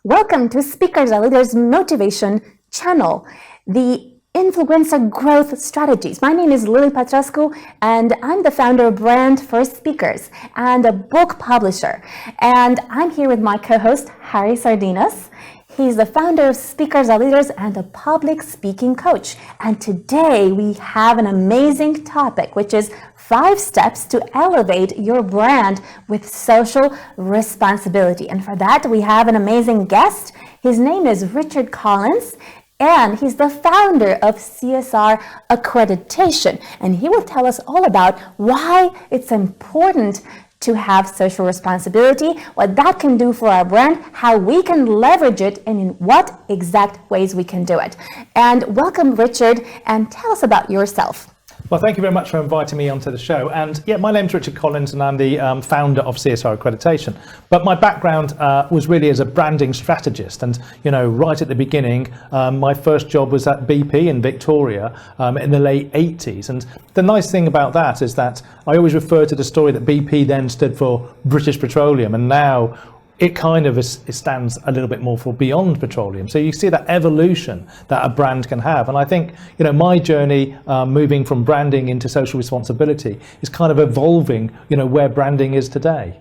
Welcome to Speakers Are Leaders Motivation channel, the influencer growth strategies. My name is Lily Petrescu, and I'm the founder of Brand First Speakers and a book publisher. And I'm here with my co-host, Harry Sardinas. He's the founder of Speakers Are Leaders and a public speaking coach. And today we have an amazing topic, which is 5 steps to elevate your brand with social responsibility. And for that, we have an amazing guest. His name is Richard Collins, and he's the founder of CSR Accreditation. And he will tell us all about why it's important to have social responsibility, what that can do for our brand, how we can leverage it, and in what exact ways we can do it. And welcome, Richard, and tell us about yourself. Well, thank you very much for inviting me onto the show. And yeah, my name's Richard Collins, and I'm the founder of CSR Accreditation. But my background was really as a branding strategist. And, you know, right at the beginning, my first job was at BP in Victoria in the late 80s. And the nice thing about that is that I always refer to the story that BP then stood for British Petroleum, and now it kind of it stands a little bit more for beyond petroleum. So you see that evolution that a brand can have. And I think, you know, my journey moving from branding into social responsibility is kind of evolving, you know, where branding is today.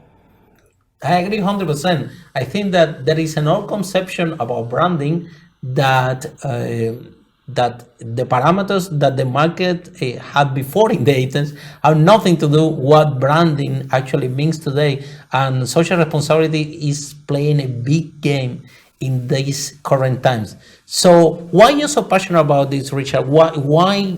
I agree 100%. I think that there is an old conception about branding that the parameters that the market had before in the 80s have nothing to do what branding actually means today. And social responsibility is playing a big game in these current times. So why are you so passionate about this, Richard? Why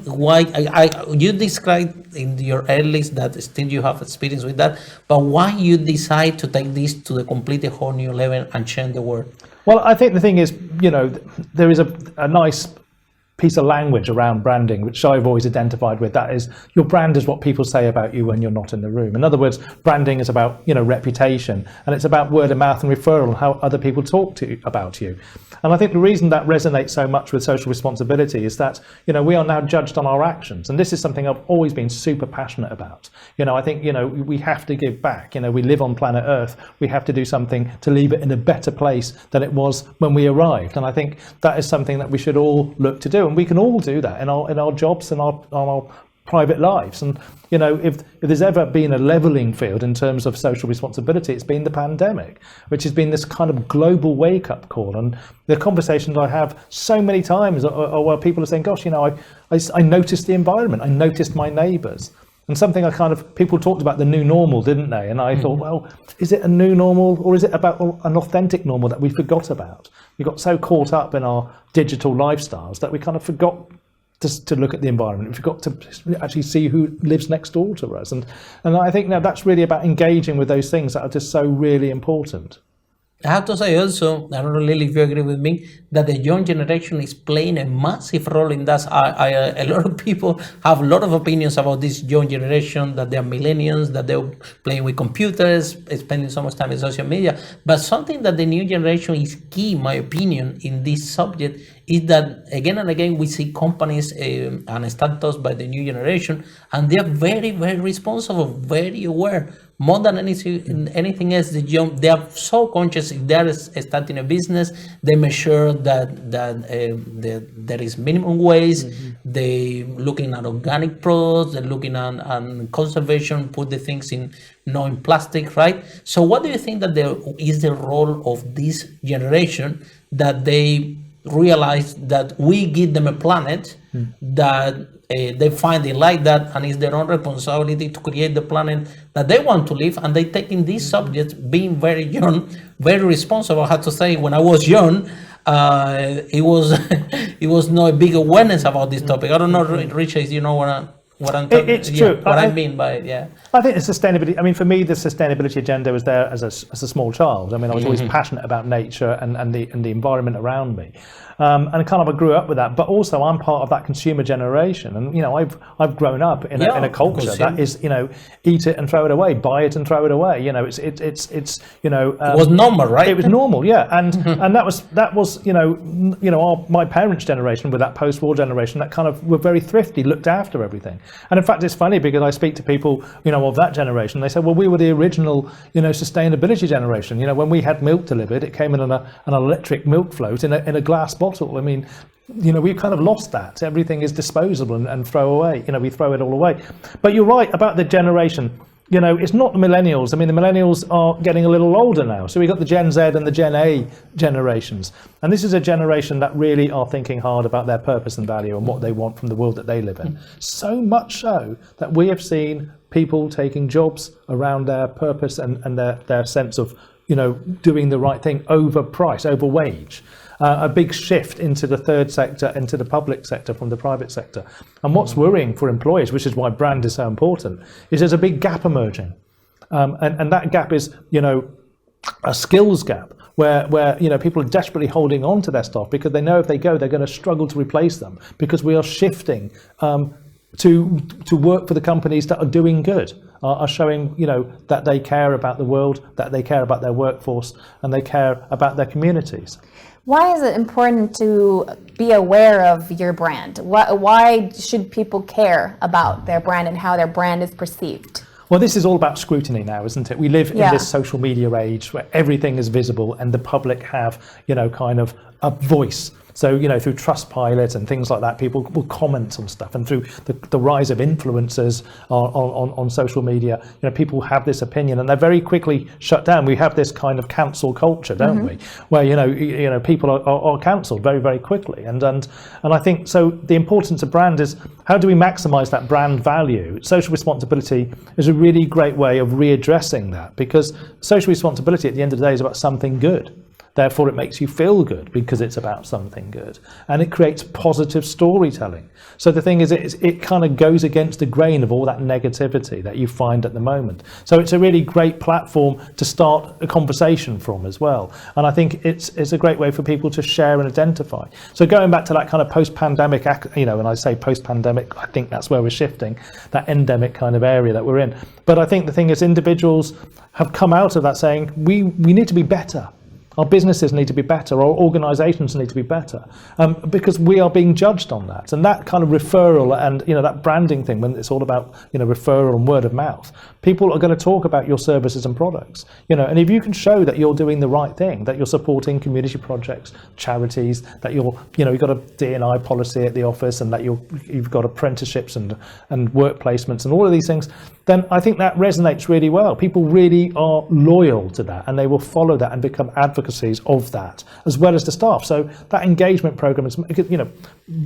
you described in your early that still you have experience with that, but why you decide to take this to the completely whole new level and change the world? Well, I think the thing is, you know, there is a nice piece of language around branding, which I've always identified with. That is, your brand is what people say about you when you're not in the room. In other words, branding is about, you know, reputation, and it's about word of mouth and referral and how other people talk to you about you. And I think the reason that resonates so much with social responsibility is that, you know, we are now judged on our actions, and this is something I've always been super passionate about. You know, I think, you know, we have to give back. You know, we live on planet Earth. We have to do something to leave it in a better place than it was when we arrived. And I think that is something that we should all look to do. And we can all do that in our jobs and our private lives. And, you know, if there's ever been a leveling field in terms of social responsibility, it's been the pandemic, which has been this kind of global wake-up call. And the conversations I have so many times are where people are saying, gosh, you know, I noticed the environment, I noticed my neighbours. And something people talked about the new normal, didn't they? And I thought, well, is it a new normal, or is it about an authentic normal that we forgot about? We got so caught up in our digital lifestyles that we kind of forgot to look at the environment. We forgot to actually see who lives next door to us. And I think now that's really about engaging with those things that are just so really important. I have to say also, I don't know, Lily, if you agree with me, that the young generation is playing a massive role in that. A lot of people have a lot of opinions about this young generation, that they're millennials, that they're playing with computers, spending so much time in social media. But something that the new generation is key, in my opinion, in this subject is that again and again we see companies and startups by the new generation, and they're very, very responsible, very aware. More than anything else, they are so conscious. If they are starting a business, they make sure that there is minimum waste. Mm-hmm. They looking at organic products. They're looking at conservation. Put the things in plastic, right? So, what do you think that is the role of this generation, that they realize that we give them a planet that they find they like that, and it's their own responsibility to create the planet that they want to live, and they taking these subjects, being very young, very responsible. I have to say, when I was young, it was no big awareness about this topic. I don't know, Richard, you know what I'm talking. It's true. What I mean by it, yeah. I think the sustainability. I mean, for me, the sustainability agenda was there as a small child. I mean, I was always passionate about nature and the environment around me. and kind of I grew up with that. But also, I'm part of that consumer generation, and I've grown up in a culture that is eat it and throw it away, buy it and throw it away. It's it was normal, right? It was normal, yeah, and that was my parents' generation, with that post-war generation, that kind of were very thrifty, looked after everything. And in fact, it's funny because I speak to people of that generation. They say, well, we were the original sustainability generation. When we had milk delivered, it came in an electric milk float in a glass bottle. I mean, we've kind of lost that. Everything is disposable and throw away. We throw it all away. But you're right about the generation. It's not the millennials. I mean, the millennials are getting a little older now. So we've got the Gen Z and the Gen A generations. And this is a generation that really are thinking hard about their purpose and value and what they want from the world that they live in. So much so that we have seen people taking jobs around their purpose and their sense of, doing the right thing over price, over wage. A big shift into the third sector, into the public sector from the private sector. And what's worrying for employers, which is why brand is so important, is there's a big gap emerging. And that gap is, a skills gap where people are desperately holding on to their staff because they know if they go, they're going to struggle to replace them, because we are shifting to work for the companies that are doing good, are showing that they care about the world, that they care about their workforce, and they care about their communities. Why is it important to be aware of your brand? Why should people care about their brand and how their brand is perceived? Well, this is all about scrutiny now, isn't it? We live in this social media age where everything is visible and the public have, kind of a voice. So, through Trustpilot and things like that, people will comment on stuff. And through the rise of influencers on social media, people have this opinion and they're very quickly shut down. We have this kind of cancel culture, don't we? Where, people are cancelled very, very quickly. And I think, so the importance of brand is, how do we maximize that brand value? Social responsibility is a really great way of readdressing that, because social responsibility at the end of the day is about something good. Therefore, it makes you feel good because it's about something good, and it creates positive storytelling. So the thing is, it kind of goes against the grain of all that negativity that you find at the moment. So it's a really great platform to start a conversation from as well. And I think it's a great way for people to share and identify. So going back to that kind of post-pandemic, when I say post-pandemic, I think that's where we're shifting, that endemic kind of area that we're in. But I think the thing is, individuals have come out of that saying, we need to be better. Our businesses need to be better, our organisations need to be better, because we are being judged on that. And that kind of referral and that branding thing, when it's all about referral and word of mouth, people are going to talk about your services and products. And if you can show that you're doing the right thing, that you're supporting community projects, charities, that you've got a D&I policy at the office, and that you've got apprenticeships and work placements and all of these things, then I think that resonates really well. People really are loyal to that, and they will follow that and become advocacies of that, as well as the staff. So that engagement program is,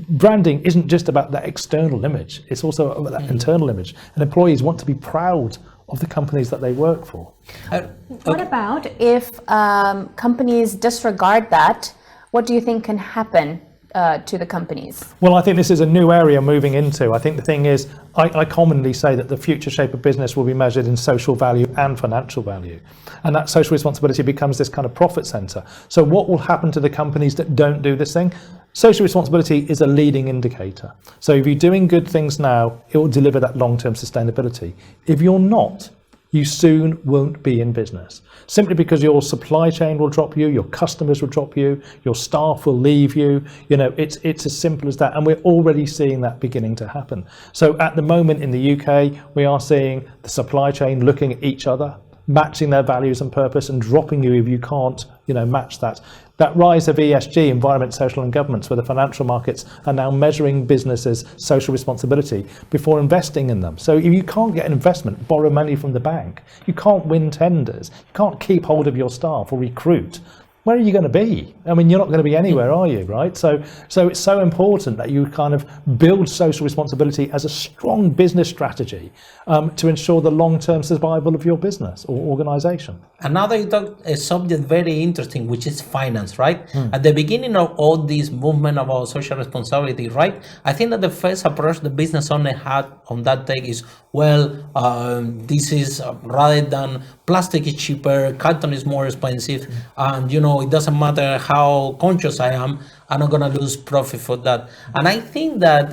branding isn't just about that external image, it's also about that internal image. And employees want to be proud of the companies that they work for. What about if companies disregard that? What do you think can happen to the companies? Well, I think this is a new area moving into. I think the thing is, I commonly say that the future shape of business will be measured in social value and financial value. And that social responsibility becomes this kind of profit center. So what will happen to the companies that don't do this thing? Social responsibility is a leading indicator. So if you're doing good things now, it will deliver that long-term sustainability. If you're not, you soon won't be in business, simply because your supply chain will drop you, your customers will drop you, your staff will leave you. It's as simple as that, and we're already seeing that beginning to happen. So at the moment in the UK, we are seeing the supply chain looking at each other, matching their values and purpose, and dropping you if you can't match that. That rise of ESG, environment, social and governance, where the financial markets are now measuring businesses' social responsibility before investing in them. So if you can't get an investment, borrow money from the bank, you can't win tenders, you can't keep hold of your staff or recruit, where are you going to be? I mean, you're not going to be anywhere, are you, right? So it's so important that you kind of build social responsibility as a strong business strategy to ensure the long-term survival of your business or organization. And now that you talk a subject very interesting, which is finance, right? At the beginning of all this movement about social responsibility, right? I think that the first approach the business owner had on that take is, this is rather than plastic is cheaper, carton is more expensive, and no, it doesn't matter how conscious I am, I'm not going to lose profit for that. And I think that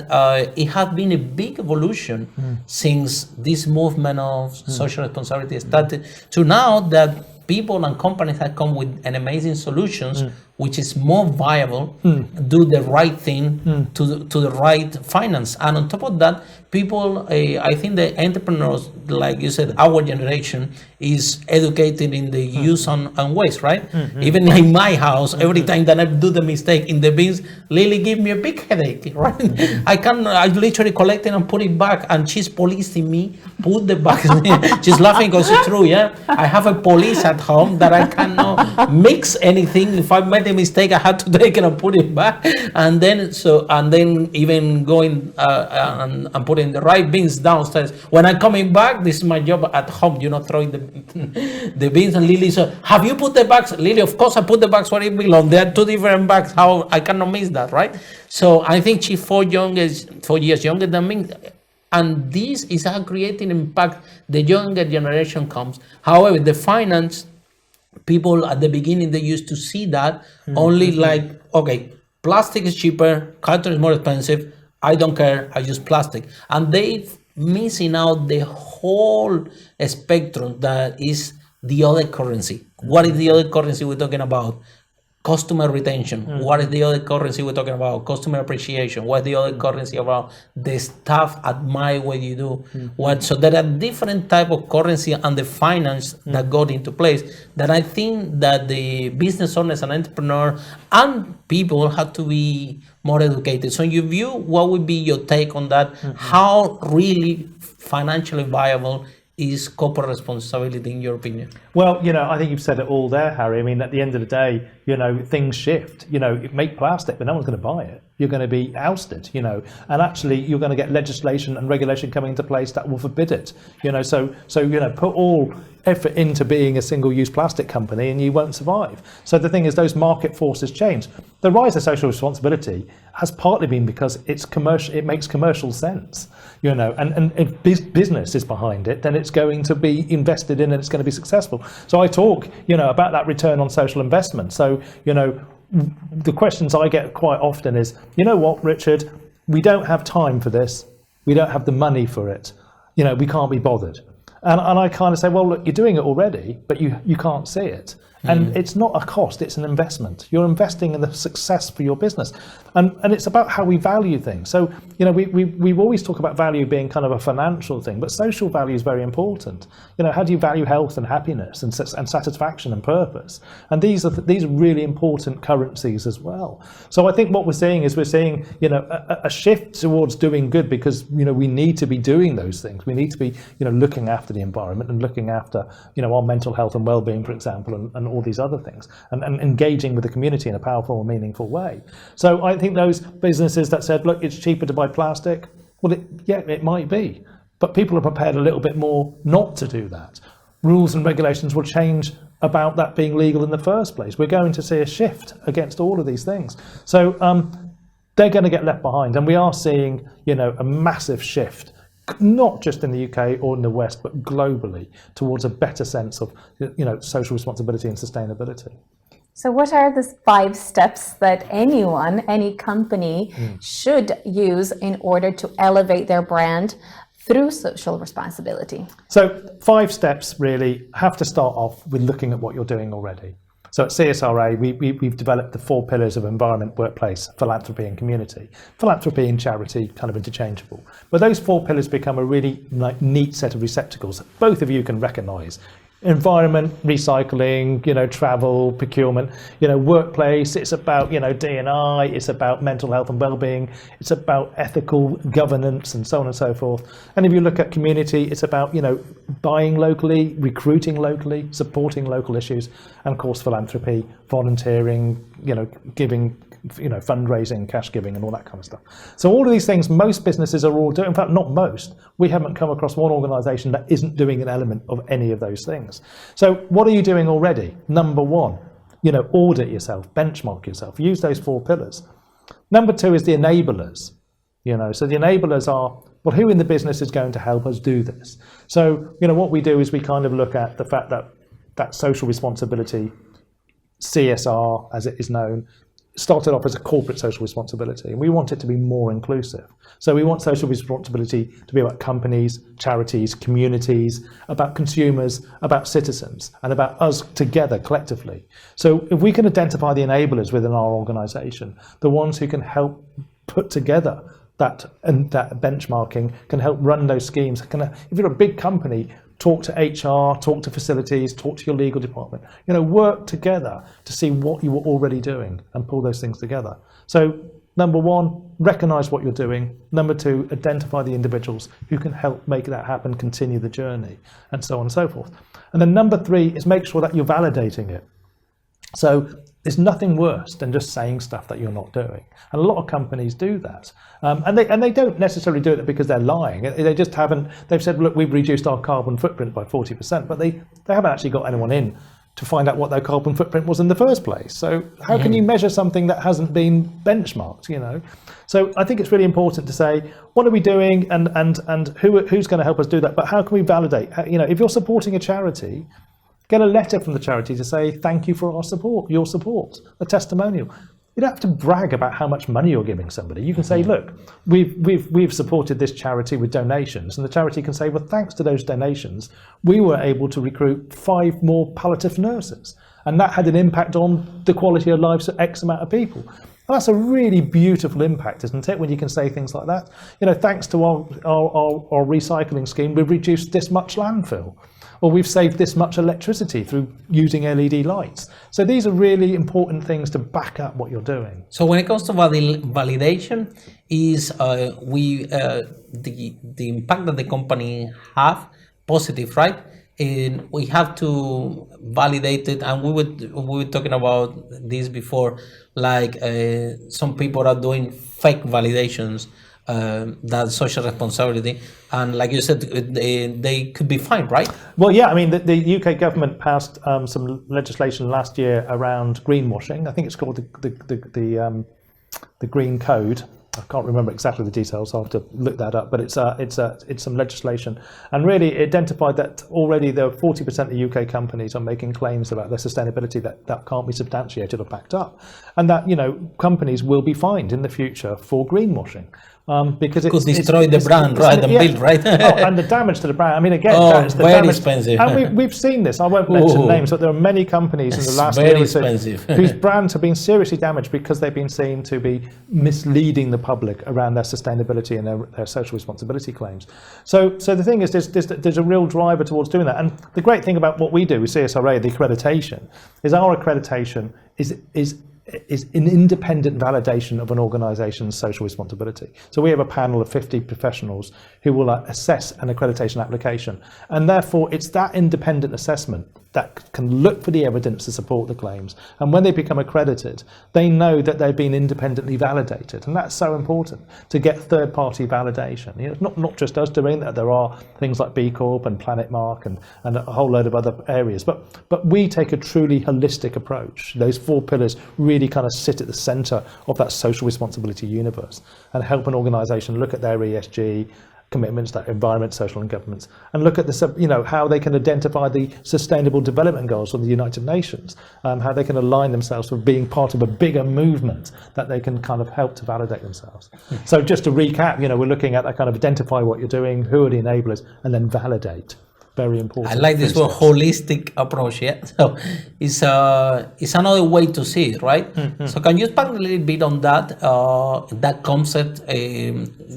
it has been a big evolution since this movement of social responsibility started to now that people and companies have come with an amazing solutions, which is more viable, do the right thing to the right finance. And on top of that, people, I think the entrepreneurs, like you said, our generation is educated in the use and waste, right? Even in my house, every time that I do the mistake in the bins, Lily give me a big headache, right? I literally collect it and put it back, and she's policing me, put the bags. She's laughing because it's true, yeah? I have a police at home that I cannot mix anything. If I made a mistake, I had to take it and put it back. And then even going and putting the right bins downstairs. When I'm coming back, this is my job at home, throwing the bins. And Lily said, have you put the bags? Lily, of course I put the bags where it belongs. There are two different bags. How I cannot miss that, right? So I think she's 4 years younger than me. And this is how creating impact the younger generation comes. However, the finance people at the beginning, they used to see that only like, okay, plastic is cheaper, carton is more expensive, I don't care, I use plastic. And they missing out the whole spectrum that is the other currency. What is the other currency we're talking about? Customer retention. What is the other currency we're talking about? Customer appreciation. What is the other currency about? The staff admire what you do. So there are different type of currency and the finance that got into place that I think that the business owners and entrepreneur and people have to be more educated. So in your view, what would be your take on that? How really financially viable is corporate responsibility in your opinion? Well, I think you've said it all there, Harry. I mean, at the end of the day, things shift. You make plastic, but no one's going to buy it. You're going to be ousted, and actually you're going to get legislation and regulation coming into place that will forbid it. So put all effort into being a single-use plastic company and you won't survive. So the thing is, those market forces change. The rise of social responsibility has partly been because it makes commercial sense. And if business is behind it, then it's going to be invested in and it's going to be successful. So I talk, about that return on social investment. So, the questions I get quite often is, you know what, Richard, we don't have time for this. We don't have the money for it. We can't be bothered. And I kind of say, well, look, you're doing it already, but you can't see it. And it's not a cost, it's an investment. You're investing in the success for your business. And it's about how we value things. So, we always talk about value being kind of a financial thing, but social value is very important. How do you value health and happiness and satisfaction and purpose? And these are really important currencies as well. So I think what we're seeing is a shift towards doing good because, we need to be doing those things. We need to be, looking after the environment and looking after, our mental health and well-being, for example, and all these other things, and engaging with the community in a powerful and meaningful way. So I think those businesses that said, look, it's cheaper to buy plastic, well, it might be, but people are prepared a little bit more not to do that. Rules and regulations will change about that being legal in the first place. We're going to see a shift against all of these things. So they're going to get left behind, and we are seeing, a massive shift, not just in the UK or in the West, but globally, towards a better sense of, social responsibility and sustainability. So what are the 5 steps that any company should use in order to elevate their brand through social responsibility? So 5 steps really have to start off with looking at what you're doing already. So at CSRA, we've developed the 4 pillars of environment, workplace, philanthropy and community. Philanthropy and charity kind of interchangeable. But those 4 pillars become a really neat set of receptacles that both of you can recognise. Environment, recycling, travel, procurement, workplace, it's about, D&I, it's about mental health and well-being, it's about ethical governance and so on and so forth. And if you look at community, it's about, buying locally, recruiting locally, supporting local issues, and of course philanthropy, volunteering, giving, fundraising, cash giving and all that kind of stuff. So all of these things, most businesses are all doing. In fact, not most. We haven't come across one organisation that isn't doing an element of any of those things. So what are you doing already? Number 1, audit yourself, benchmark yourself, use those 4 pillars. Number 2 is the enablers. So the enablers are, well, who in the business is going to help us do this? So, what we do is we kind of look at the fact that social responsibility CSR, as it is known, started off as a corporate social responsibility, and we want it to be more inclusive. So we want social responsibility to be about companies, charities, communities, about consumers, about citizens, and about us together collectively. So if we can identify the enablers within our organisation, the ones who can help put together that benchmarking, can help run those schemes. If you're a big company, talk to HR, talk to facilities, talk to your legal department. Work together to see what you were already doing and pull those things together. So number one, recognise what you're doing. Number two, identify the individuals who can help make that happen, continue the journey, and so on and so forth. And then number three is make sure that you're validating it. So there's nothing worse than just saying stuff that you're not doing. And a lot of companies do that. And they don't necessarily do it because they're lying. They just haven't, they've said, look, we've reduced our carbon footprint by 40%, but they haven't actually got anyone in to find out what their carbon footprint was in the first place. So how can you measure something that hasn't been benchmarked, So I think it's really important to say, what are we doing and who's going to help us do that? But how can we validate? If you're supporting a charity, get a letter from the charity to say, thank you for your support, a testimonial. You don't have to brag about how much money you're giving somebody. You can say, look, we've supported this charity with donations, and the charity can say, well, thanks to those donations, we were able to recruit 5 more palliative nurses, and that had an impact on the quality of lives of X amount of people. And that's a really beautiful impact, isn't it, when you can say things like that? Thanks to our recycling scheme, we've reduced this much landfill. Or we've saved this much electricity through using LED lights. So these are really important things to back up what you're doing. So when it comes to validation, is the impact that the company have positive, right? And we have to validate it, and we were talking about this before. Like some people are doing fake validations. That social responsibility, and like you said, they could be fined, right? Well, yeah, I mean, the UK government passed some legislation last year around greenwashing. I think it's called the Green Code. I can't remember exactly the details. I'll have to look that up. But it's some legislation, and really it identified that already there are 40% of UK companies are making claims about their sustainability that can't be substantiated or backed up, and that companies will be fined in the future for greenwashing. Because it could destroy the brand, right? And build, right? And the damage to the brand. I mean, again, it's the very damage. Expensive. And we've seen this. I won't mention names, but there are many companies in the last year or so whose brands have been seriously damaged because they've been seen to be misleading the public around their sustainability and their social responsibility claims. So the thing is, there's a real driver towards doing that. And the great thing about what we do with CSRA, the accreditation, is our accreditation is an independent validation of an organisation's social responsibility. So we have a panel of 50 professionals who will assess an accreditation application, and therefore it's that independent assessment that can look for the evidence to support the claims, and when they become accredited, they know that they've been independently validated, and that's so important to get third-party validation. It's not just us doing that. There are things like B Corp and Planet Mark and a whole load of other areas, but we take a truly holistic approach. Those 4 pillars really kind of sit at the centre of that social responsibility universe and help an organisation look at their ESG commitments, that environment, social and governance, and look at how they can identify the Sustainable Development Goals of the United Nations, how they can align themselves with being part of a bigger movement that they can kind of help to validate themselves. So just to recap, we're looking at that kind of identify what you're doing, who are the enablers, and then validate. Very important. I like this word, holistic approach. Yeah, so it's another way to see it, right? Mm-hmm. So can you expand a little bit on that concept,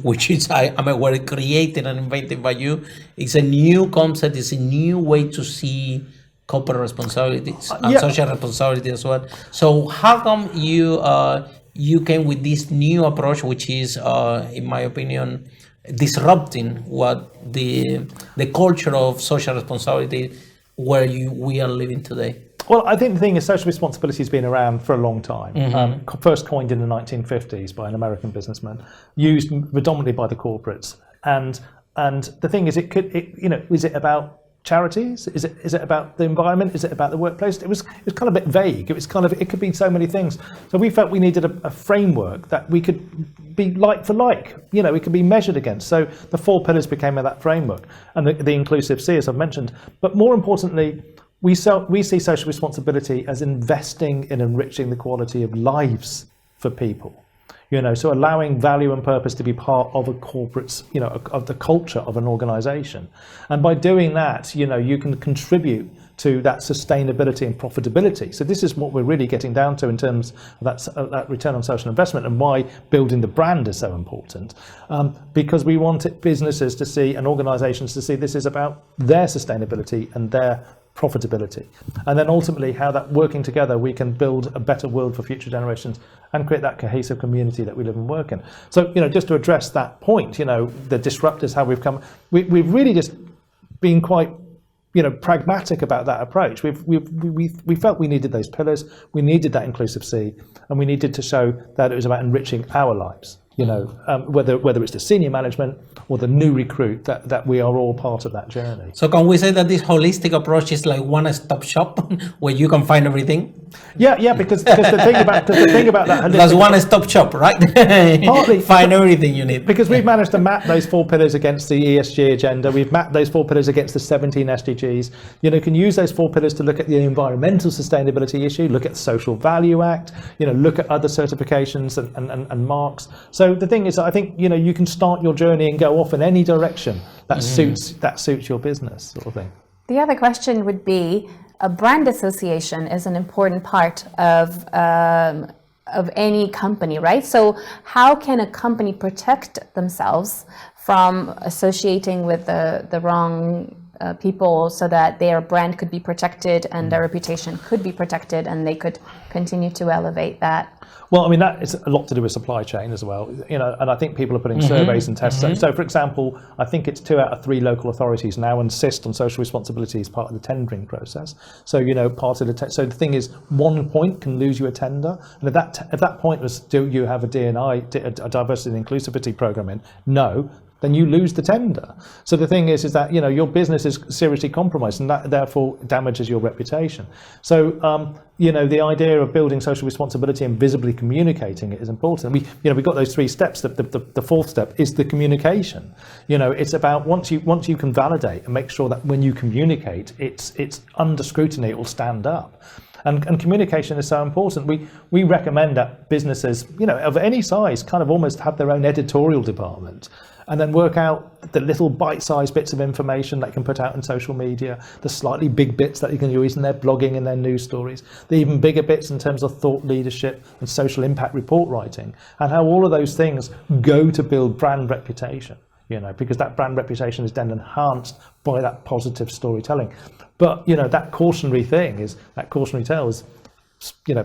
which is I'm aware created and invented by you? It's a new concept. It's a new way to see corporate responsibilities and social responsibility as well. So how come you came with this new approach, which is, in my opinion, disrupting what the culture of social responsibility where we are living today? Well, I think the thing is social responsibility has been around for a long time. Mm-hmm. First coined in the 1950s by an American businessman, used predominantly by the corporates. And the thing is, is it about charities? Is it about the environment? Is it about the workplace? It was kind of a bit vague. It could be so many things. So we felt we needed a framework that we could be like for like. It could be measured against. So the 4 pillars became that framework, and the inclusive C, as I've mentioned. But more importantly, we see social responsibility as investing in enriching the quality of lives for people. So allowing value and purpose to be part of a corporate's, of the culture of an organization. And by doing that, you can contribute to that sustainability and profitability. So this is what we're really getting down to in terms of that return on social investment, and why building the brand is so important. Because we want businesses to see and organizations to see this is about their sustainability and their profitability. And then ultimately how that working together, we can build a better world for future generations and create that cohesive community that we live and work in. So, just to address that point, the disruptors, how we've come, we've really just been quite, pragmatic about that approach. We felt we needed those pillars, we needed that inclusive C, and we needed to show that it was about enriching our lives. Whether it's the senior management or the new recruit, that we are all part of that journey. So can we say that this holistic approach is like one-stop shop where you can find everything? Yeah, because the thing about that, that's one-stop shop, right? Partly find everything you need. Because we've managed to map those 4 pillars against the ESG agenda. We've mapped those 4 pillars against the 17 SDGs. Can use those 4 pillars to look at the environmental sustainability issue, look at the Social Value Act, look at other certifications and marks. So the thing is, I think you can start your journey and go off in any direction that suits your business, sort of thing. The other question would be, a brand association is an important part of any company, right? So how can a company protect themselves from associating with the wrong people, so that their brand could be protected and their reputation could be protected and they could continue to elevate that? Well, I mean, that is a lot to do with supply chain as well, and I think people are putting surveys and tests. So, for example, I think it's 2 out of 3 local authorities now insist on social responsibility as part of the tendering process. So, part of the so the thing is, 1 point can lose you a tender, and if that point was, do you have a D&I, a diversity and inclusivity program in? No. Then you lose the tender. So the thing is that your business is seriously compromised, and that therefore damages your reputation. So the idea of building social responsibility and visibly communicating it is important. We've got those 3 steps. The 4th step is the communication. It's about once you can validate and make sure that when you communicate, it's under scrutiny, it will stand up. And communication is so important. We recommend that businesses, of any size, kind of almost have their own editorial department, and then work out the little bite-sized bits of information that can put out in social media, the slightly big bits that you can use in their blogging and their news stories, the even bigger bits in terms of thought leadership and social impact report writing, and how all of those things go to build brand reputation, because that brand reputation is then enhanced by that positive storytelling. But, that cautionary tale is,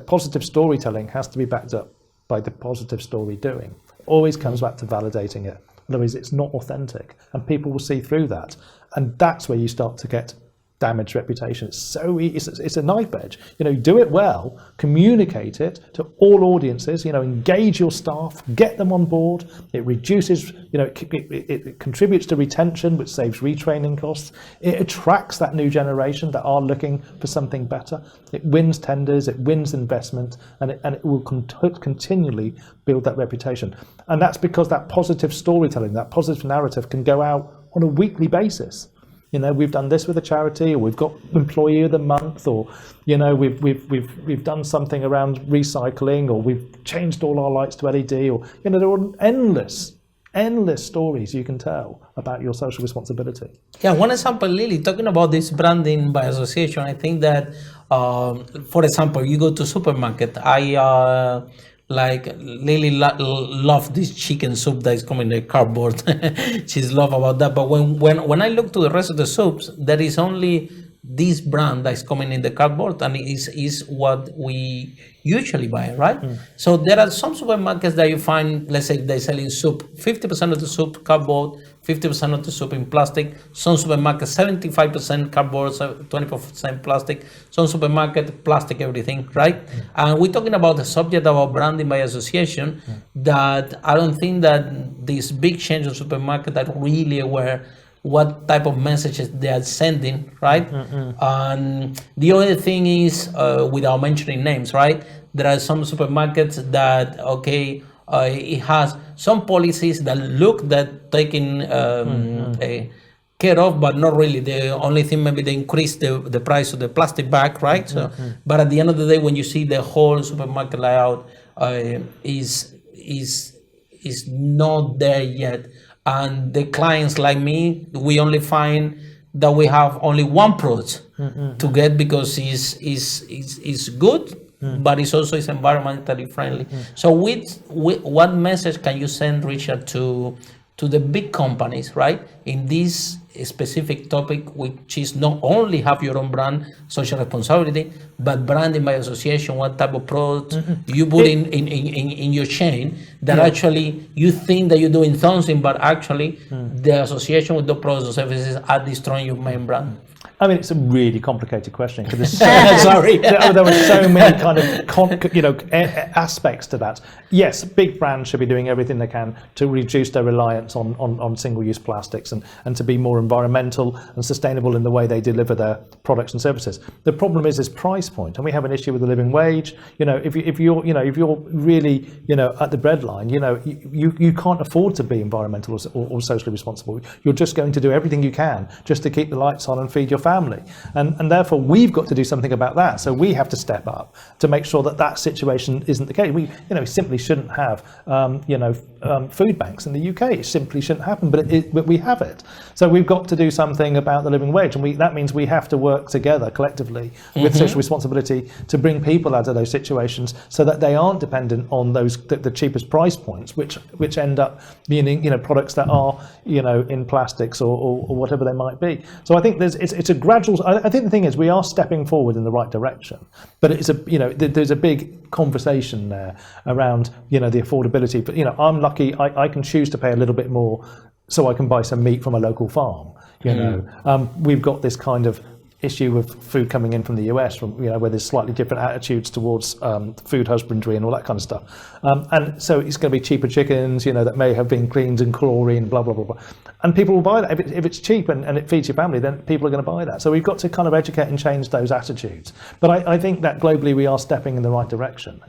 positive storytelling has to be backed up by the positive story doing. Always comes back to validating it. Otherwise, it's not authentic, and people will see through that. And that's where you start to get damaged reputation. It's a knife edge. Do it well, communicate it to all audiences. Engage your staff, get them on board. It reduces. It contributes to retention, which saves retraining costs. It attracts that new generation that are looking for something better. It wins tenders. It wins investment, and it will continually build that reputation. And that's because that positive storytelling, that positive narrative, can go out on a weekly basis. We've done this with a charity, or we've got Employee of the Month, or we've done something around recycling, or we've changed all our lights to LED, or there are endless stories you can tell about your social responsibility. Yeah, one example, Lily, talking about this branding by association, I think that, for example, you go to supermarket, Lily love this chicken soup that is coming in the cardboard. She's love about that. But when I look to the rest of the soups, there is only this brand that is coming in the cardboard, and is what we usually buy, right? So there are some supermarkets that you find, let's say they're selling soup, 50% of the soup cardboard, 50% of the soup in plastic. Some supermarkets 75% cardboard, 20% plastic. Some supermarket plastic everything, right? And we're talking about the subject about branding by association, that I don't think that these big chains of supermarket are really aware what type of messages they are sending, right? And the other thing is, without mentioning names, right? There are some supermarkets that, it has some policies that look that taking care of, but not really. The only thing, maybe they increase the price of the plastic bag, right? So, but at the end of the day, when you see the whole supermarket layout is not there yet, and the clients like me, we only find that we have only one product to get because it's good, but it's also environmentally friendly. So, what message can you send, Richard, to the big companies, right, in this specific topic, which is not only have your own brand, social responsibility, but branding by association? What type of product you put in your chain that actually you think that you're doing something, but actually the association with the products or services are destroying your main brand? I mean, it's a really complicated question because there's Sorry. there were so many kind of aspects to that. Yes, big brands should be doing everything they can to reduce their reliance on single-use plastics and to be more environmental and sustainable in the way they deliver their products and services. The problem is this price point, and we have an issue with the living wage. If you're really at the breadline, you can't afford to be environmental or socially responsible. You're just going to do everything you can just to keep the lights on and feed your family, and therefore we've got to do something about that. So we have to step up to make sure that situation isn't the case. We simply shouldn't have food banks in the UK. It simply shouldn't happen, but we have it. So we've got to do something about the living wage, and that means we have to work together collectively with social responsibility to bring people out of those situations so that they aren't dependent on the cheapest price points, which end up being products that are in plastics or whatever they might be. So I think it's a gradual. I think the thing is we are stepping forward in the right direction, but there's a big conversation there around the affordability. But I'm lucky I can choose to pay a little bit more so I can buy some meat from a local farm. We've got this kind of issue of food coming in from the US, from where there's slightly different attitudes towards food husbandry and all that kind of stuff, and so it's going to be cheaper chickens, that may have been cleaned in chlorine, blah blah blah blah, and people will buy that if it's cheap and it feeds your family. Then people are going to buy that. So we've got to kind of educate and change those attitudes. But I think that globally we are stepping in the right direction.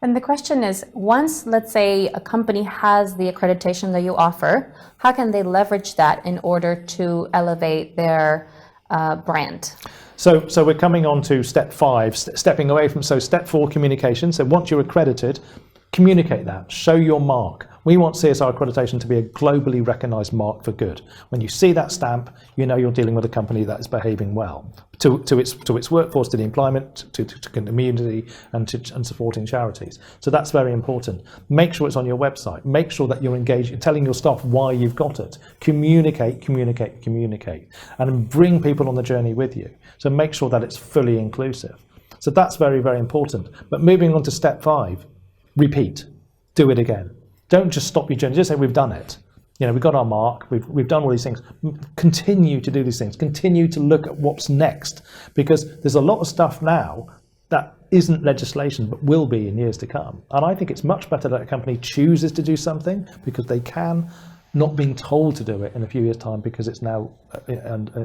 And the question is, once, let's say, a company has the accreditation that you offer, how can they leverage that in order to elevate their brand? So we're coming on to step 5, stepping away from, so step 4, communication. So once you're accredited, communicate that, show your mark. We want CSR accreditation to be a globally recognized mark for good. When you see that stamp, you're dealing with a company that is behaving well to its workforce, to the employment, to community, and supporting charities. So that's very important. Make sure it's on your website. Make sure that you're engaged, telling your staff why you've got it. Communicate, and bring people on the journey with you. So make sure that it's fully inclusive. So that's very, very important. But moving on to step 5, repeat, do it again. Don't just stop your journey. Just say we've done it. We've got our mark. We've done all these things. Continue to do these things. Continue to look at what's next, because there's a lot of stuff now that isn't legislation but will be in years to come. And I think it's much better that a company chooses to do something because they can, not being told to do it in a few years' time because it's now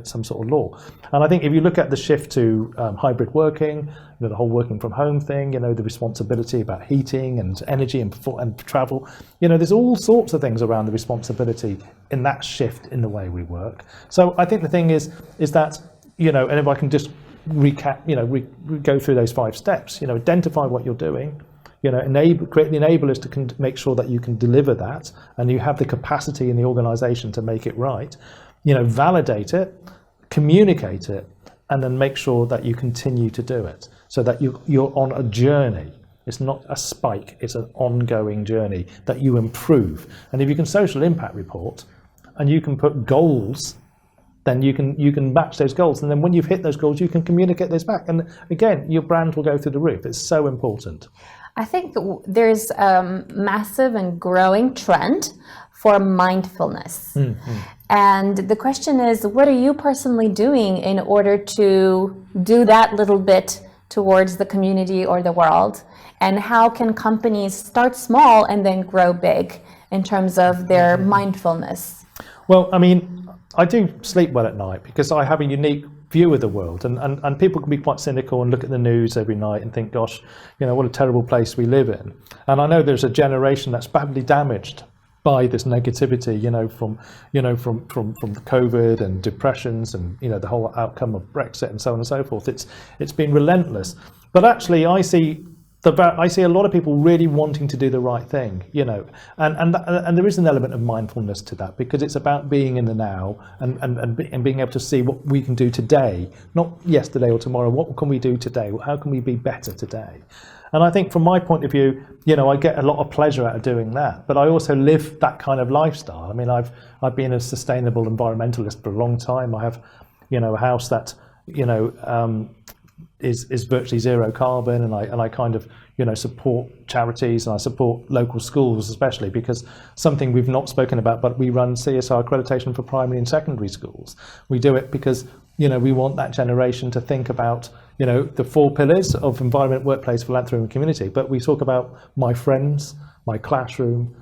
some sort of law. And I think if you look at the shift to hybrid working, the whole working from home thing, the responsibility about heating and energy and travel, there's all sorts of things around the responsibility in that shift in the way we work. So I think the thing is that, and if I can just recap, go through those 5 steps, identify what you're doing, create the enablers to make sure that you can deliver that, and you have the capacity in the organization to make it right. Validate it, communicate it, and then make sure that you continue to do it so that you're on a journey. It's not a spike, it's an ongoing journey that you improve. And if you can social impact report and you can put goals, then you can match those goals. And then when you've hit those goals, you can communicate those back. And again, your brand will go through the roof. It's so important. I think there's a massive and growing trend for mindfulness. And the question is, what are you personally doing in order to do that little bit towards the community or the world? And how can companies start small and then grow big in terms of their mindfulness? Well, I mean, I do sleep well at night because I have a unique view of the world, and people can be quite cynical and look at the news every night and think, gosh, what a terrible place we live in. And I know there's a generation that's badly damaged by this negativity, from the COVID and depressions and the whole outcome of Brexit and so on and so forth. It's been relentless. But actually, I see a lot of people really wanting to do the right thing, and there is an element of mindfulness to that, because it's about being in the now and being able to see what we can do today, not yesterday or tomorrow. What can we do today? How can we be better today? And I think from my point of view, I get a lot of pleasure out of doing that, but I also live that kind of lifestyle. I mean, I've been a sustainable environmentalist for a long time. I have, a house that, is virtually zero carbon, and I kind of support charities, and I support local schools, especially because something we've not spoken about, but we run CSR accreditation for primary and secondary schools. We do it because we want that generation to think about the 4 pillars of environment, workplace, philanthropy, and community. But we talk about my friends, my classroom,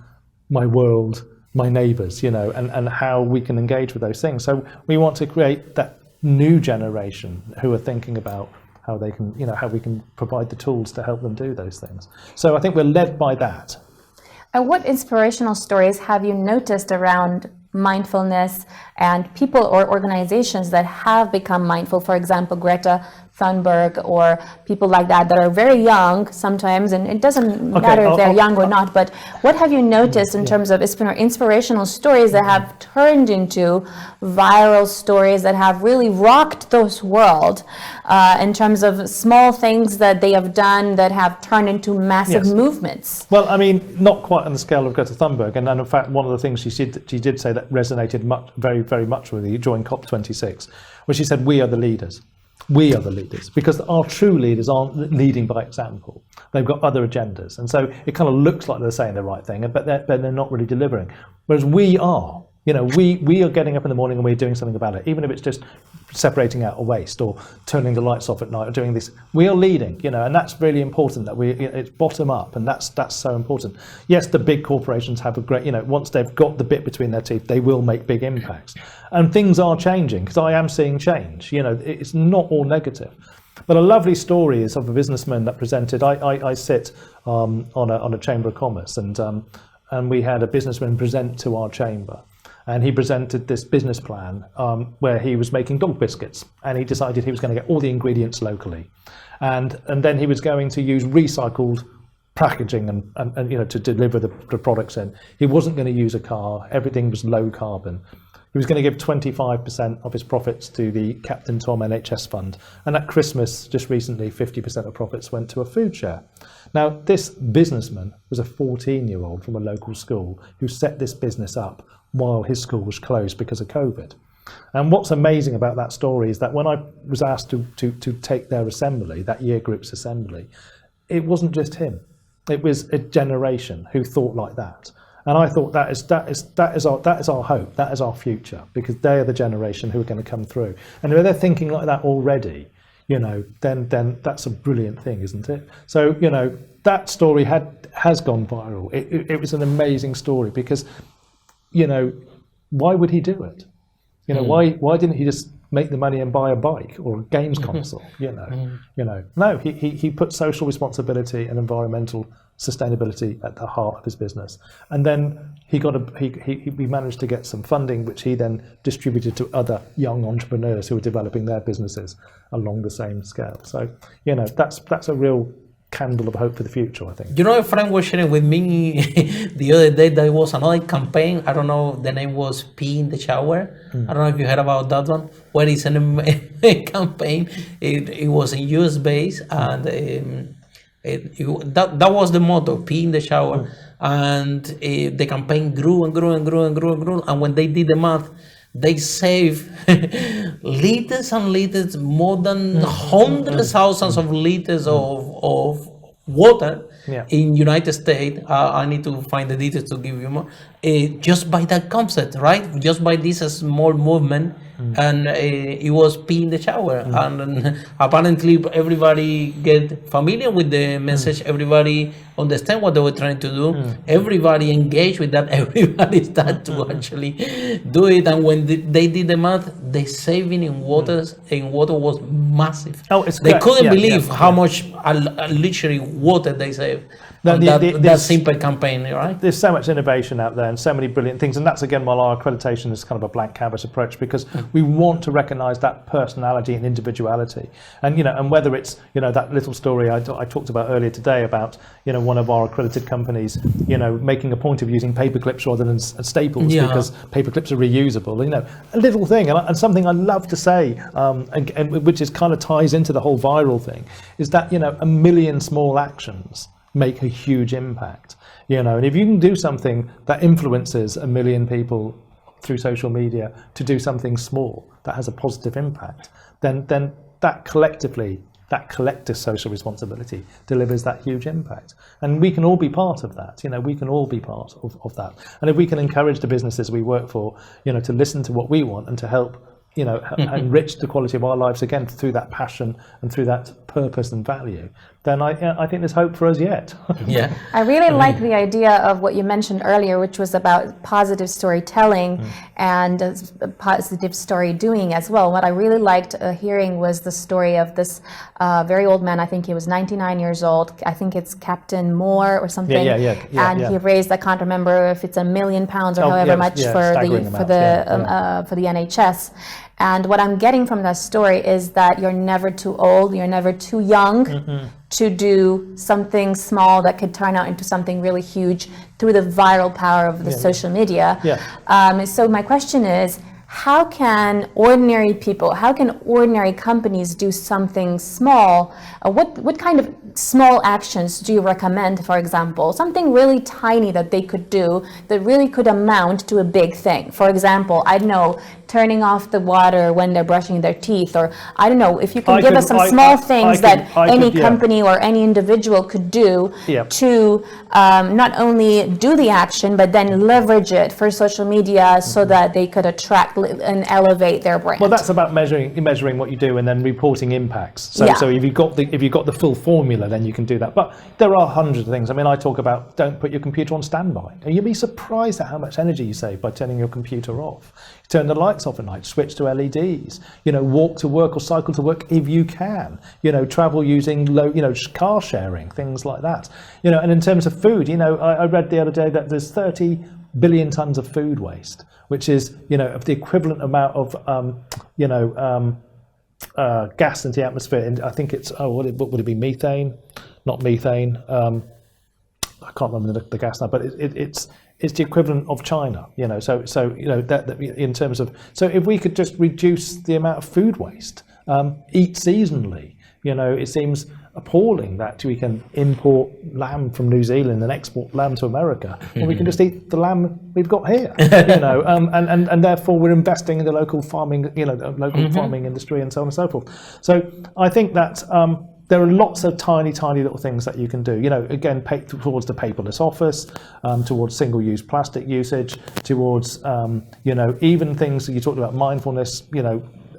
my world, my neighbours, and how we can engage with those things. So we want to create that new generation who are thinking about how they can, how we can provide the tools to help them do those things. So I think we're led by that. And what inspirational stories have you noticed around mindfulness and people or organizations that have become mindful? For example, Greta Thunberg, or people like that are very young sometimes, and it doesn't matter if they're young or not, but what have you noticed in terms of inspirational stories that have turned into viral stories that have really rocked this world, in terms of small things that they have done that have turned into massive movements? Well, I mean, not quite on the scale of Greta Thunberg, and in fact, one of the things she did say that resonated very, very much with me during COP26, where she said, "We are the leaders. We are the leaders," because our true leaders aren't leading by example. They've got other agendas, and so it kind of looks like they're saying the right thing, but they're not really delivering. Whereas we are, we are getting up in the morning and we're doing something about it, even if it's just separating out a waste or turning the lights off at night or doing this. We are leading, and that's really important, that it's bottom up, and that's so important. Yes, the big corporations have a great, once they've got the bit between their teeth, they will make big impacts. And things are changing, because I am seeing change. It's not all negative. But a lovely story is of a businessman that presented. I sit on a Chamber of Commerce, and we had a businessman present to our chamber. And he presented this business plan where he was making dog biscuits, and he decided he was going to get all the ingredients locally, and then he was going to use recycled packaging and to deliver the products in. He wasn't going to use a car. Everything was low carbon. He was going to give 25% of his profits to the Captain Tom NHS Fund, and at Christmas just recently 50% of profits went to a food share. Now, this businessman was a 14-year-old from a local school who set this business up while his school was closed because of COVID. And what's amazing about that story is that when I was asked to take their assembly, that year group's assembly, it wasn't just him. It was a generation who thought like that. And I thought that is our hope, that is our future, because they are the generation who are going to come through. And if they're thinking like that already, then that's a brilliant thing, isn't it? So, that story has gone viral. It was an amazing story because, why would he do it? Why didn't he just make the money and buy a bike or a games console? No, he put social responsibility and environmental sustainability at the heart of his business, and then he managed to get some funding, which he then distributed to other young entrepreneurs who were developing their businesses along the same scale. So that's a real candle of hope for the future, I think. A friend was sharing with me the other day, there was another campaign. I don't know, the name was Pee in the Shower. I don't know if you heard about that one, where it's a campaign. It was in US based, and that was the motto, Pee in the Shower. And the campaign grew and grew and grew and grew and grew. And when they did the math, they saved liters and liters, more than hundreds of thousands of liters of water in United States. I need to find the details to give you more. Just by that concept, right? Just by this small movement, and it was Pee in the Shower. And apparently everybody get familiar with the message. Everybody understand what they were trying to do. Everybody engaged with that. Everybody started to actually do it. And when they did the math, the saving in water was massive. Oh, it's they great. couldn't Yeah, believe yeah, how yeah. much literally water they saved. No, on that there's- simple campaign, right? There's so much innovation out there and so many brilliant things, and that's again why our accreditation is kind of a blank canvas approach, because we want to recognise that personality and individuality, and and whether it's that little story I talked about earlier today about one of our accredited companies making a point of using paper clips rather than staples Yeah. because paper clips are reusable, a little thing, and something I love to say, and which is kind of ties into the whole viral thing, is that a million small actions make a huge impact, and if you can do something that influences a million people through social media to do something small that has a positive impact, then that collective social responsibility delivers that huge impact, and we can all be part of that. We can all be part of that, and if we can encourage the businesses we work for to listen to what we want and to help enrich the quality of our lives again through that passion and through that purpose and value, then I think there's hope for us yet. Yeah. I really like the idea of what you mentioned earlier, which was about positive storytelling and positive story doing as well. What I really liked hearing was the story of this very old man. I think he was 99 years old. I think it's Captain Moore or something. Yeah, and he raised, I can't remember if it's £1 million or however much for the NHS. And what I'm getting from that story is that you're never too old, you're never too young to do something small that could turn out into something really huge through the viral power of the social media. So my question is, how can ordinary people, how can ordinary companies do something small? What kind of small actions do you recommend, for example? Something really tiny that they could do that really could amount to a big thing. For example, I don't know, turning off the water when they're brushing their teeth, or I don't know, if you can give us some small things that any company or any individual could do to not only do the action, but then leverage it for social media so that they could attract and elevate their brand. Well, that's about measuring what you do and then reporting impacts. So if you've got the full formula, then you can do that. But there are hundreds of things. I mean, I talk about don't put your computer on standby. And you'll be surprised at how much energy you save by turning your computer off. Turn the lights off at night, switch to LEDs, walk to work or cycle to work if you can, travel using car sharing, things like that. And in terms of food, I read the other day that there's 30 billion tons of food waste, which is, of the equivalent amount of, gas into the atmosphere. And I think it's, what would it be, methane? Not methane. I can't remember the gas now, but it's the equivalent of China, So that in terms of, so if we could just reduce the amount of food waste, eat seasonally, it seems appalling that we can import lamb from New Zealand and export lamb to America, when we can just eat the lamb we've got here, and therefore we're investing in the local farming, farming industry and so on and so forth. So I think that there are lots of tiny little things that you can do. Again, towards the paperless office, towards single-use plastic usage, towards even things that you talked about, mindfulness.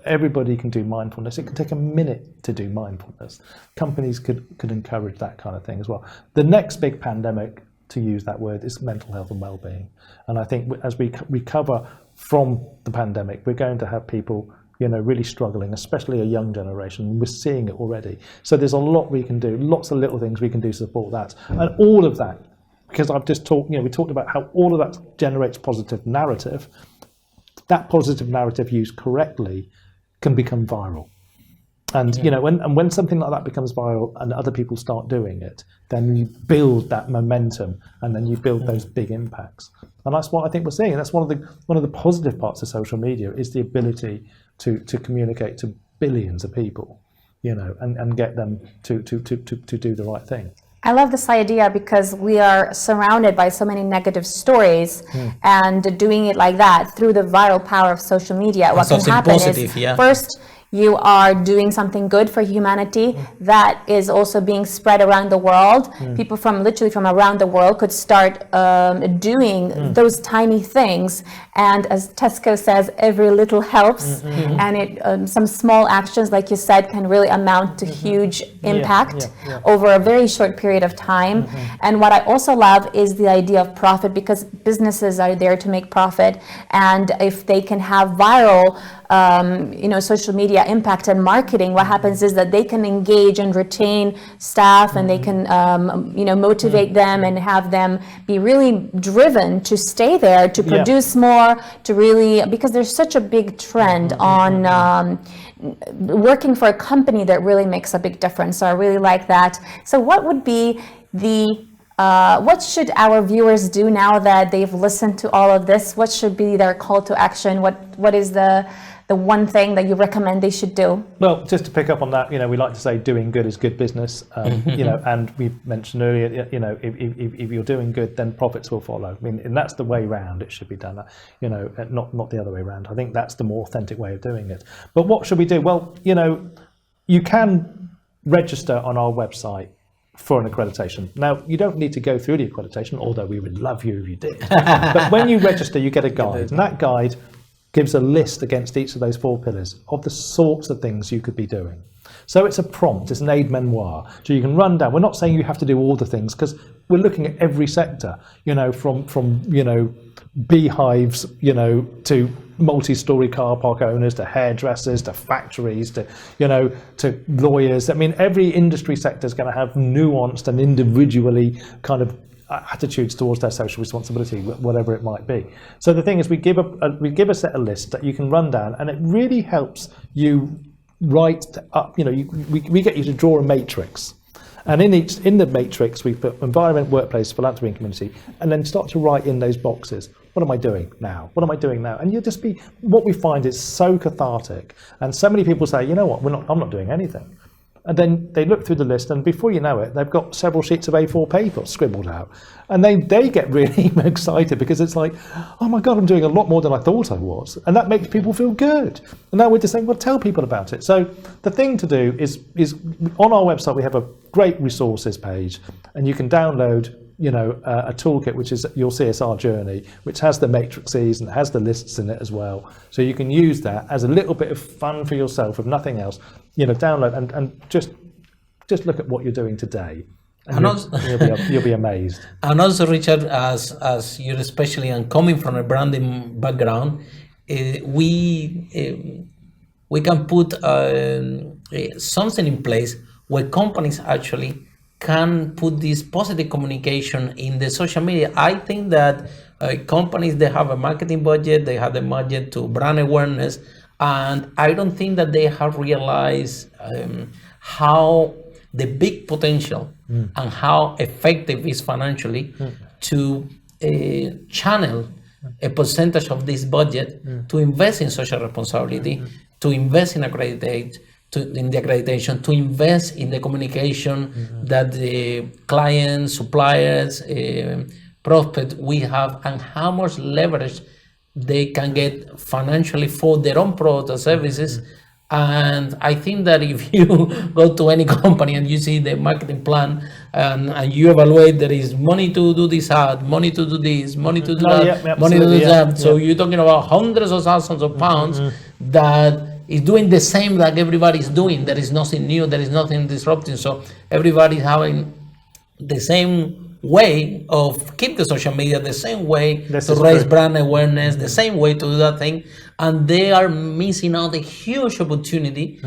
Everybody can do mindfulness. It can take a minute to do mindfulness. Companies could encourage that kind of thing as well. The next big pandemic, to use that word, is mental health and well-being. And I think as we recover from the pandemic, we're going to have people really struggling, especially a young generation. We're seeing it already. So there's a lot we can do, lots of little things we can do to support that. And all of that, because I've just talked, we talked about how all of that generates positive narrative. That positive narrative used correctly can become viral. And when something like that becomes viral and other people start doing it, then you build that momentum and then you build those big impacts. And that's what I think we're seeing. And that's one of the positive parts of social media, is the ability to communicate to billions of people, and get them to do the right thing. I love this idea because we are surrounded by so many negative stories, and doing it like that through the viral power of social media, what can happen is, first, you are doing something good for humanity that is also being spread around the world. People from around the world could start doing those tiny things. And as Tesco says, every little helps. And it some small actions, like you said, can really amount to huge impact over a very short period of time. And what I also love is the idea of profit, because businesses are there to make profit. And if they can have viral social media impact and marketing, what happens is that they can engage and retain staff, and they can, motivate them and have them be really driven to stay there, to produce more, to really, because there's such a big trend on working for a company that really makes a big difference. So I really like that. So what would be what should our viewers do now that they've listened to all of this? What should be their call to action? What is the one thing that you recommend they should do? Well, just to pick up on that, we like to say doing good is good business. And we mentioned earlier, if you're doing good, then profits will follow. I mean, and that's the way round it should be done. Not the other way around. I think that's the more authentic way of doing it. But what should we do? Well, you can register on our website for an accreditation. Now, you don't need to go through the accreditation, although we would love you if you did. But when you register, you get a guide, and that guide gives a list against each of those 4 pillars of the sorts of things you could be doing. So it's a prompt, it's an aide-memoire. So you can run down. We're not saying you have to do all the things, because we're looking at every sector, from beehives, to multi-story car park owners, to hairdressers, to factories, to lawyers. I mean, every industry sector is going to have nuanced and individually kind of attitudes towards their social responsibility, whatever it might be. So the thing is, we give a set of lists that you can run down, and it really helps you write up. We get you to draw a matrix, and in the matrix we put environment, workplace, philanthropy, and community, and then start to write in those boxes. What am I doing now? What am I doing now? And what we find is so cathartic, and so many people say, you know what, I'm not doing anything. And then they look through the list, and before you know it, they've got several sheets of A4 paper scribbled out. And they get really excited, because it's like, oh my God, I'm doing a lot more than I thought I was. And that makes people feel good. And now we're just saying, well, tell people about it. So the thing to do is on our website, we have a great resources page, and you can download a toolkit, which is your CSR journey, which has the matrices and has the lists in it as well. So you can use that as a little bit of fun for yourself, if nothing else. Download and just look at what you're doing today, and you'll be amazed. And also, Richard, as you're especially and coming from a branding background, we can put something in place where companies actually can put this positive communication in the social media. I think that companies, they have a marketing budget, they have the budget to brand awareness, and I don't think that they have realized how the big potential and how effective is financially to channel a percentage of this budget to invest in social responsibility, to invest in the accreditation, to invest in the communication that the clients, suppliers, prospects we have, and how much leverage they can get financially for their own products or services. And I think that if you go to any company and you see the marketing plan and you evaluate, there is money to do this ad, money to do this, money to do that, money to do that. So you're talking about hundreds of thousands of pounds that is doing the same like everybody's doing. There is nothing new, there is nothing disrupting. So everybody's having the same way of keep the social media, the same way to raise brand awareness, the same way to do that thing. And they are missing out a huge opportunity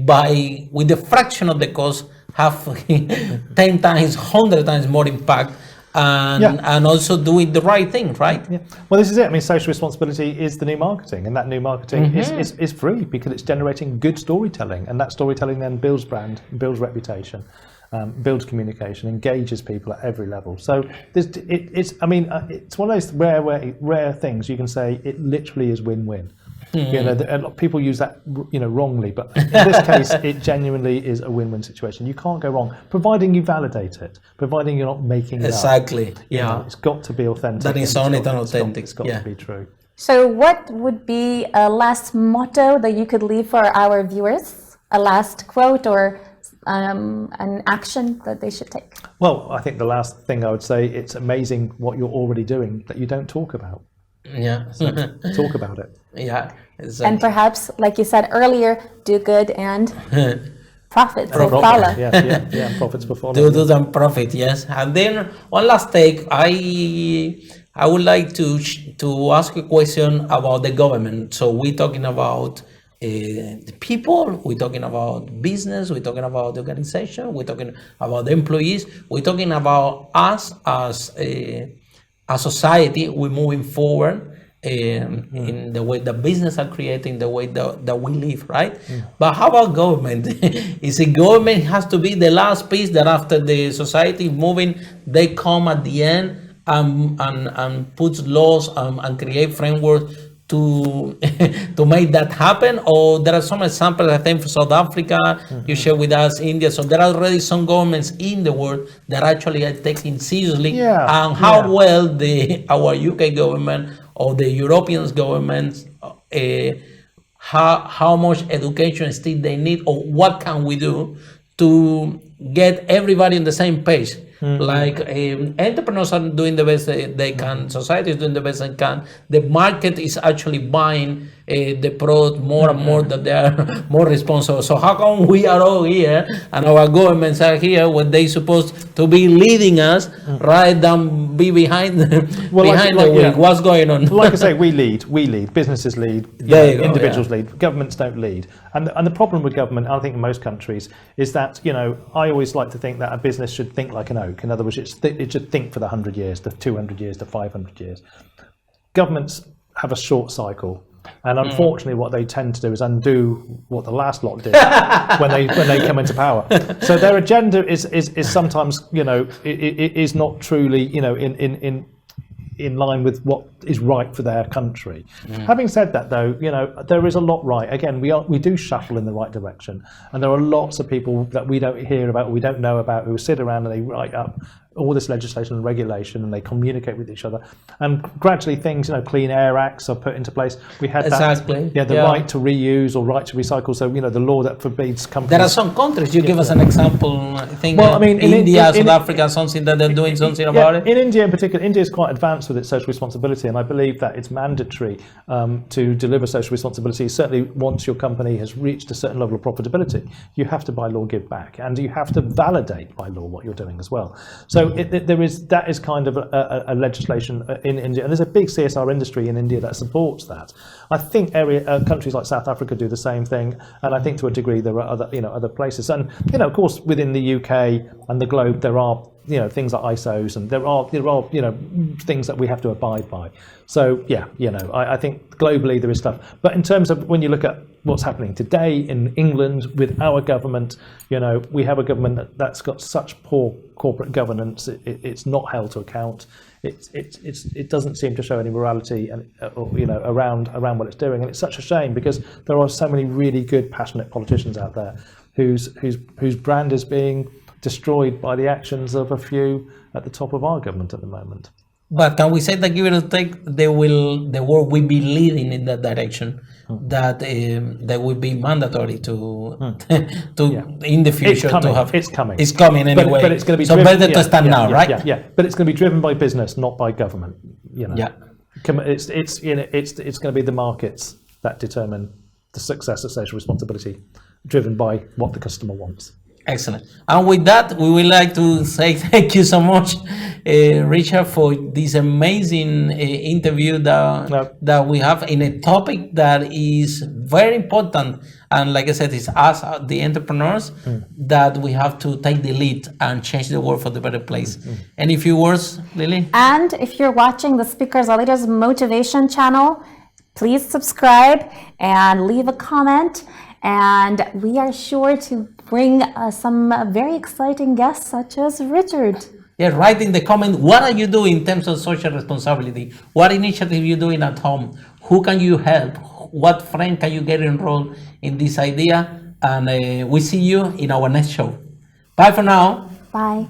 by, with the fraction of the cost, have 10 times, 100 times more impact. And also doing the right thing, right? Yeah. Well, this is it. I mean, social responsibility is the new marketing, and that new marketing is free because it's generating good storytelling, and that storytelling then builds brand, builds reputation, builds communication, engages people at every level. So it's one of those rare things you can say it literally is win-win. A lot of people use that wrongly, but in this case it genuinely is a win-win situation. You can't go wrong, providing you validate it, providing you're not making it exactly up. It's got to be authentic. That is on it and authentic. It's got to be true. So what would be a last motto that you could leave for our viewers, a last quote or an action that they should take? Well, I think the last thing I would say, it's amazing what you're already doing that you don't talk about. So talk about it. Exactly. And perhaps, like you said earlier, do good and profits will follow. Yeah, profits will follow. Do and profit, yes. And then one last take, I I would like to ask a question about the government. So we're talking about the people, we're talking about business, we're talking about the organization, we're talking about the employees, we're talking about us as a society. We're moving forward in the way the business are creating, the way that we live, right? But how about government? Is it government has to be the last piece that after the society is moving, they come at the end and puts laws and create frameworks to to make that happen? Or there are some examples, I think, for South Africa, you share with us, India. So there are already some governments in the world that actually are taking seriously and how well our UK government or the European governments, how much education still they need, or what can we do to get everybody on the same page? Like entrepreneurs are doing the best they can, society is doing the best they can, the market is actually buying the product more and more, that they are more responsible. So how come we are all here and our governments are here when they supposed to be leading us rather than be behind the wheel? What's going on? Like I say, we lead, businesses lead, individuals lead, governments don't lead. And the problem with government, I think in most countries, is that, I always like to think that a business should think like an oak. In other words, it should think for the 100 years, the 200 years, the 500 years. Governments have a short cycle. And unfortunately, what they tend to do is undo what the last lot did when they come into power. So their agenda is sometimes, it is not truly, in line with what is right for their country. Having said that, though, there is a lot right. Again, we do shuffle in the right direction, and there are lots of people that we don't hear about, we don't know about, who sit around and they write up all this legislation and regulation, and they communicate with each other. And gradually things, Clean Air Acts are put into place. We had the right to reuse or right to recycle. So, the law that forbids companies. There are some countries, you give us an example, I think India, South Africa, something that they're doing something about it. In India in particular, India is quite advanced with its social responsibility, and I believe that it's mandatory to deliver social responsibility. Certainly once your company has reached a certain level of profitability, you have to by law give back, and you have to validate by law what you're doing as well. So that is kind of a legislation in India, and there's a big CSR industry in India that supports that. I think countries like South Africa do the same thing, and I think to a degree there are other places. And of course within the UK and the globe there are things like ISOs, and there are things that we have to abide by. So I think globally there is stuff. But in terms of when you look at what's happening today in England with our government, we have a government that's got such poor corporate governance. It's not held to account. It doesn't seem to show any morality and around what it's doing, and it's such a shame because there are so many really good, passionate politicians out there whose brand is being destroyed by the actions of a few at the top of our government at the moment. But can we say that, give it a take, the world will be leading in that direction? That they will be mandatory to in the future to have. It's coming. It's coming anyway. But it's going to be so driven, better to stand now, right? Yeah. But it's going to be driven by business, not by government. It's going to be the markets that determine the success of social responsibility, driven by what the customer wants. Excellent. And with that, we would like to say thank you so much, Richard, for this amazing interview that we have in a topic that is very important. And like I said, it's us, the entrepreneurs, that we have to take the lead and change the world for the better place. Any few words, Lily? And if you're watching the Speakers are Leaders Motivation channel, please subscribe and leave a comment. And we are sure to bring some very exciting guests such as Richard. Yeah, write in the comment, what are you doing in terms of social responsibility? What initiative are you doing at home? Who can you help? What friend can you get enrolled in this idea? And we see you in our next show. Bye for now. Bye.